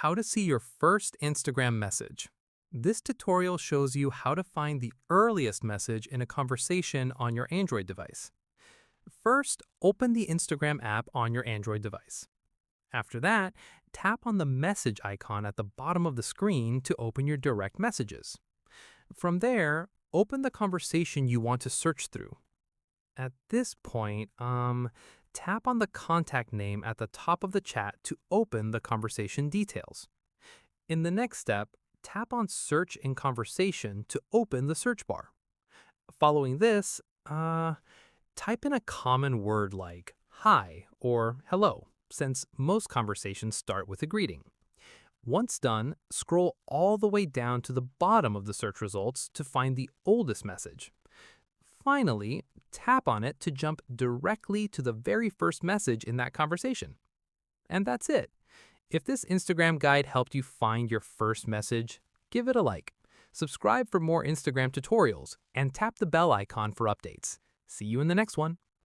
How to see your first Instagram message. This tutorial shows you how to find the earliest message in a conversation on your Android device. First, open the Instagram app on your Android device. After that, tap on the message icon at the bottom of the screen to open your direct messages. From there, open the conversation you want to search through. At this point, tap on the contact name at the top of the chat to open the conversation details. In the next step, tap on Search in Conversation to open the search bar. Following this, type in a common word like hi or hello, since most conversations start with a greeting. Once done, scroll all the way down to the bottom of the search results to find the oldest message. Finally, tap on it to jump directly to the very first message in that conversation. And that's it. If this Instagram guide helped you find your first message, give it a like. Subscribe for more Instagram tutorials and tap the bell icon for updates. See you in the next one.